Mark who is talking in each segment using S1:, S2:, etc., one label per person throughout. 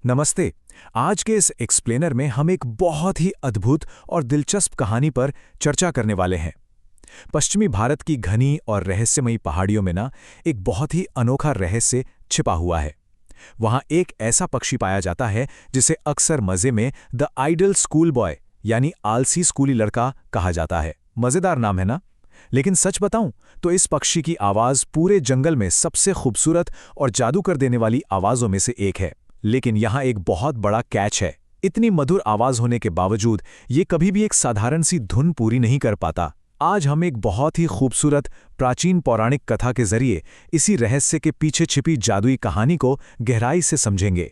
S1: नमस्ते। आज के इस एक्सप्लेनर में हम एक बहुत ही अद्भुत और दिलचस्प कहानी पर चर्चा करने वाले हैं। पश्चिमी भारत की घनी और रहस्यमयी पहाड़ियों में ना एक बहुत ही अनोखा रहस्य छिपा हुआ है। वहाँ एक ऐसा पक्षी पाया जाता है जिसे अक्सर मज़े में द आइडल स्कूल बॉय यानी आलसी स्कूली लड़का कहा जाता है। मज़ेदार नाम है ना? लेकिन सच बताऊं तो इस पक्षी की आवाज़ पूरे जंगल में सबसे खूबसूरत और जादू कर देने वाली आवाज़ों में से एक है। लेकिन यहाँ एक बहुत बड़ा कैच है। इतनी मधुर आवाज होने के बावजूद ये कभी भी एक साधारण सी धुन पूरी नहीं कर पाता। आज हम एक बहुत ही खूबसूरत प्राचीन पौराणिक कथा के जरिए इसी रहस्य के पीछे छिपी जादुई कहानी को गहराई से समझेंगे।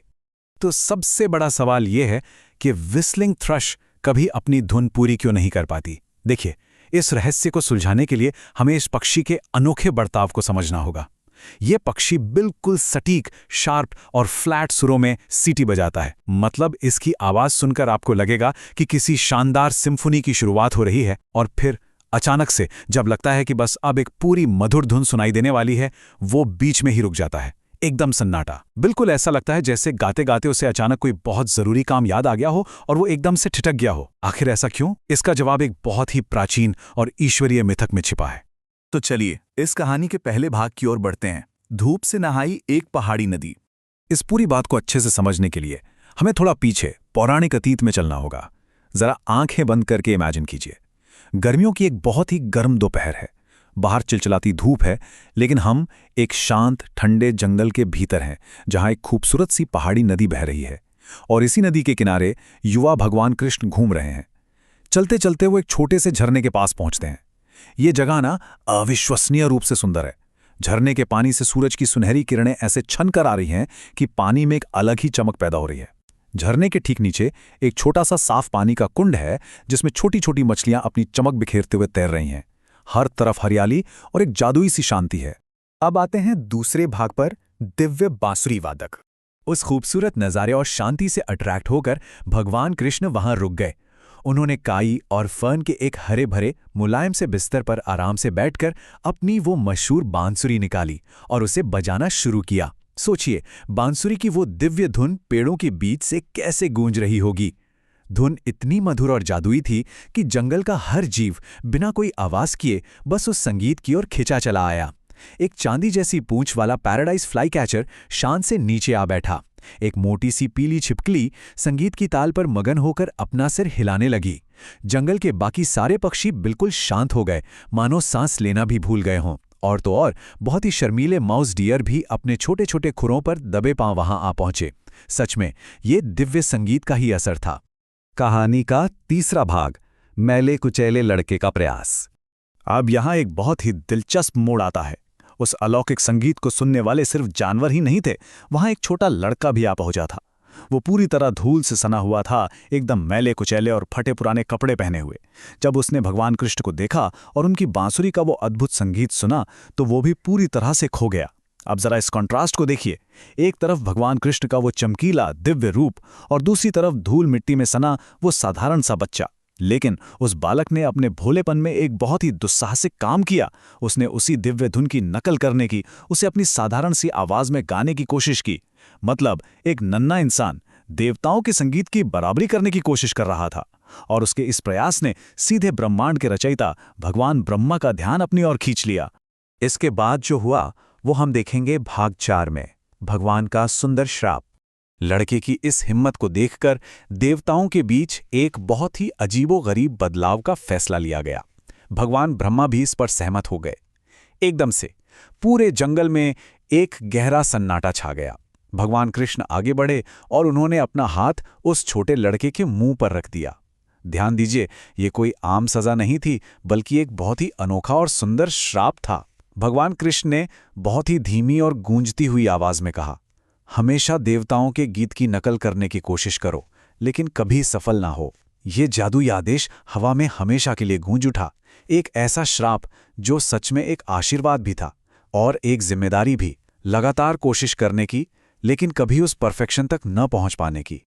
S1: तो सबसे बड़ा सवाल ये है कि व्हिस्लिंग थ्रश कभी अपनी धुन पूरी क्यों नहीं कर पाती। देखिए, इस रहस्य को सुलझाने के लिए हमें इस पक्षी के अनोखे बर्ताव को समझना होगा। ये पक्षी बिल्कुल सटीक, शार्प और फ्लैट सुरों में सीटी बजाता है। मतलब इसकी आवाज सुनकर आपको लगेगा कि किसी शानदार सिम्फनी की शुरुआत हो रही है, और फिर अचानक से जब लगता है कि बस अब एक पूरी मधुर धुन सुनाई देने वाली है, वो बीच में ही रुक जाता है। एकदम सन्नाटा। बिल्कुल ऐसा लगता है जैसे गाते गाते उसे अचानक कोई बहुत जरूरी काम याद आ गया हो और वो एकदम से ठिठक गया हो। आखिर ऐसा क्यों? इसका जवाब एक बहुत ही प्राचीन और ईश्वरीय मिथक में छिपा है।
S2: तो चलिए इस कहानी के पहले भाग की ओर बढ़ते हैं। धूप से नहाई एक पहाड़ी नदी।
S1: इस पूरी बात को अच्छे से समझने के लिए हमें थोड़ा पीछे पौराणिक अतीत में चलना होगा। जरा आंखें बंद करके इमेजिन कीजिए। गर्मियों की एक बहुत ही गर्म दोपहर है। बाहर चिलचिलाती धूप है, लेकिन हम एक शांत ठंडे जंगल के भीतर हैं, जहां एक खूबसूरत सी पहाड़ी नदी बह रही है। और इसी नदी के किनारे युवा भगवान कृष्ण घूम रहे हैं। चलते चलते वो एक छोटे से झरने के पास पहुंचते हैं। ये जगह ना अविश्वसनीय रूप से सुंदर है। झरने के पानी से सूरज की सुनहरी किरणें ऐसे छन कर आ रही हैं कि पानी में एक अलग ही चमक पैदा हो रही है। झरने के ठीक नीचे एक छोटा सा साफ पानी का कुंड है, जिसमें छोटी छोटी मछलियां अपनी चमक बिखेरते हुए तैर रही हैं। हर तरफ हरियाली और एक जादुई सी शांति है।
S2: अब आते हैं दूसरे भाग पर, दिव्य बांसुरी वादक।
S1: उस खूबसूरत नज़ारे और शांति से अट्रैक्ट होकर भगवान कृष्ण वहां रुक गए। उन्होंने काई और फर्न के एक हरे भरे मुलायम से बिस्तर पर आराम से बैठकर अपनी वो मशहूर बांसुरी निकाली और उसे बजाना शुरू किया। सोचिए, बांसुरी की वो दिव्य धुन पेड़ों के बीच से कैसे गूंज रही होगी। धुन इतनी मधुर और जादुई थी कि जंगल का हर जीव बिना कोई आवाज किए बस उस संगीत की ओर खिंचा चला आया। एक चांदी जैसी पूंछ वाला पैराडाइज फ्लाई कैचर शान से नीचे आ बैठा। एक मोटी सी पीली छिपकली संगीत की ताल पर मगन होकर अपना सिर हिलाने लगी। जंगल के बाकी सारे पक्षी बिल्कुल शांत हो गए, मानो सांस लेना भी भूल गए हों। और तो और बहुत ही शर्मीले माउस डियर भी अपने छोटे छोटे खुरों पर दबे पांव वहां आ पहुंचे। सच में ये दिव्य संगीत का ही असर था।
S2: कहानी का तीसरा भाग, मैले कुचैले लड़के का प्रयास। अब यहां एक बहुत ही दिलचस्प मोड़ आता है। उस अलौकिक संगीत को सुनने वाले सिर्फ जानवर ही नहीं थे, वहां एक छोटा लड़का भी आ पहुंचा था। वो पूरी तरह धूल से सना हुआ था, एकदम मैले कुचैले और फटे पुराने कपड़े पहने हुए। जब उसने भगवान कृष्ण को देखा और उनकी बांसुरी का वो अद्भुत संगीत सुना, तो वो भी पूरी तरह से खो गया। अब जरा इस कॉन्ट्रास्ट को देखिए। एक तरफ भगवान कृष्ण का वो चमकीला दिव्य रूप, और दूसरी तरफ धूल मिट्टी में सना वो साधारण सा बच्चा। लेकिन उस बालक ने अपने भोलेपन में एक बहुत ही दुस्साहसिक काम किया। उसने उसी दिव्य धुन की नकल करने की, उसे अपनी साधारण सी आवाज में गाने की कोशिश की। मतलब एक नन्हा इंसान देवताओं के संगीत की बराबरी करने की कोशिश कर रहा था। और उसके इस प्रयास ने सीधे ब्रह्मांड के रचयिता भगवान ब्रह्मा का ध्यान अपनी ओर खींच लिया। इसके बाद जो हुआ वो हम देखेंगे भाग 4 में, भगवान का सुंदर श्राप। लड़के की इस हिम्मत को देखकर देवताओं के बीच एक बहुत ही अजीबोगरीब बदलाव का फैसला लिया गया। भगवान ब्रह्मा भी इस पर सहमत हो गए। एकदम से पूरे जंगल में एक गहरा सन्नाटा छा गया। भगवान कृष्ण आगे बढ़े और उन्होंने अपना हाथ उस छोटे लड़के के मुंह पर रख दिया। ध्यान दीजिए, ये कोई आम सजा नहीं थी, बल्कि एक बहुत ही अनोखा और सुंदर श्राप था। भगवान कृष्ण ने बहुत ही धीमी और गूंजती हुई आवाज में कहा, हमेशा देवताओं के गीत की नकल करने की कोशिश करो, लेकिन कभी सफल ना हो। ये जादुई आदेश हवा में हमेशा के लिए गूंज उठा। एक ऐसा श्राप जो सच में एक आशीर्वाद भी था और एक जिम्मेदारी भी, लगातार कोशिश करने की, लेकिन कभी उस परफेक्शन तक न पहुंच पाने की।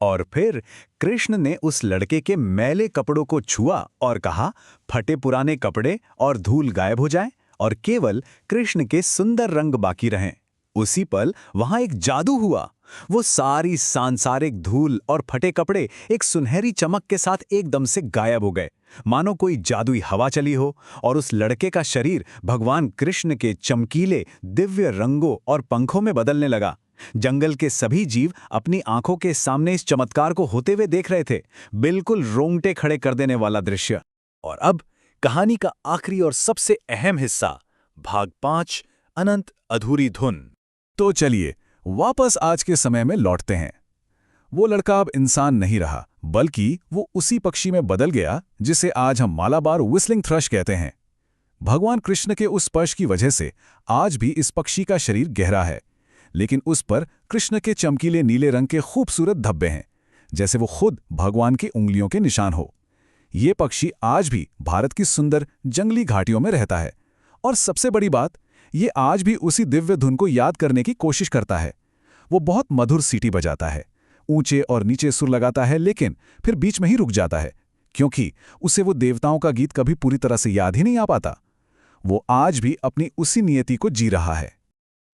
S2: और फिर कृष्ण ने उस लड़के के मैले कपड़ों को छुआ और कहा, फटे पुराने कपड़े और धूल गायब हो जाएं और केवल कृष्ण के सुंदर रंग बाकी रहें। उसी पल वहां एक जादू हुआ। वो सारी सांसारिक धूल और फटे कपड़े एक सुनहरी चमक के साथ एकदम से गायब हो गए, मानो कोई जादुई हवा चली हो, और उस लड़के का शरीर भगवान कृष्ण के चमकीले दिव्य रंगों और पंखों में बदलने लगा। जंगल के सभी जीव अपनी आंखों के सामने इस चमत्कार को होते हुए देख रहे थे। बिल्कुल रोंगटे खड़े कर देने वाला दृश्य। और अब कहानी का आखिरी और सबसे अहम हिस्सा, भाग 5, अनंत अधूरी धुन।
S1: तो चलिए वापस आज के समय में लौटते हैं। वो लड़का अब इंसान नहीं रहा, बल्कि वो उसी पक्षी में बदल गया जिसे आज हम मालाबार व्हिस्लिंग थ्रश कहते हैं। भगवान कृष्ण के उस स्पर्श की वजह से आज भी इस पक्षी का शरीर गहरा है, लेकिन उस पर कृष्ण के चमकीले नीले रंग के खूबसूरत धब्बे हैं, जैसे वो खुद भगवान की उंगलियों के निशान हो। ये पक्षी आज भी भारत की सुंदर जंगली घाटियों में रहता है, और सबसे बड़ी बात, ये आज भी उसी दिव्य धुन को याद करने की कोशिश करता है। वो बहुत मधुर सीटी बजाता है, ऊंचे और नीचे सुर लगाता है, लेकिन फिर बीच में ही रुक जाता है, क्योंकि उसे वो देवताओं का गीत कभी पूरी तरह से याद ही नहीं आ पाता। वो आज भी अपनी उसी नियति को जी रहा है।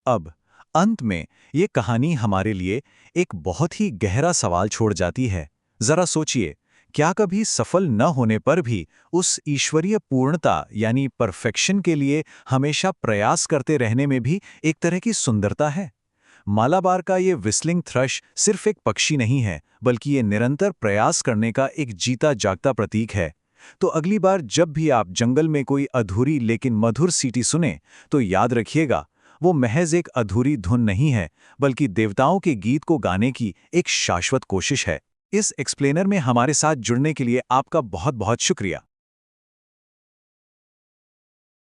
S2: अब अंत में ये कहानी हमारे लिए एक बहुत ही गहरा सवाल छोड़ जाती है। जरा सोचिए, क्या कभी सफल न होने पर भी उस ईश्वरीय पूर्णता यानी परफेक्शन के लिए हमेशा प्रयास करते रहने में भी एक तरह की सुंदरता है? मालाबार का ये व्हिस्लिंग थ्रश सिर्फ एक पक्षी नहीं है, बल्कि ये निरंतर प्रयास करने का एक जीता जागता प्रतीक है। तो अगली बार जब भी आप जंगल में कोई अधूरी लेकिन मधुर सीटी सुने, तो याद रखिएगा, वो महज एक अधूरी धुन नहीं है, बल्कि देवताओं के गीत को गाने की एक शाश्वत कोशिश है। इस एक्सप्लेनर में हमारे साथ जुड़ने के लिए आपका बहुत बहुत शुक्रिया।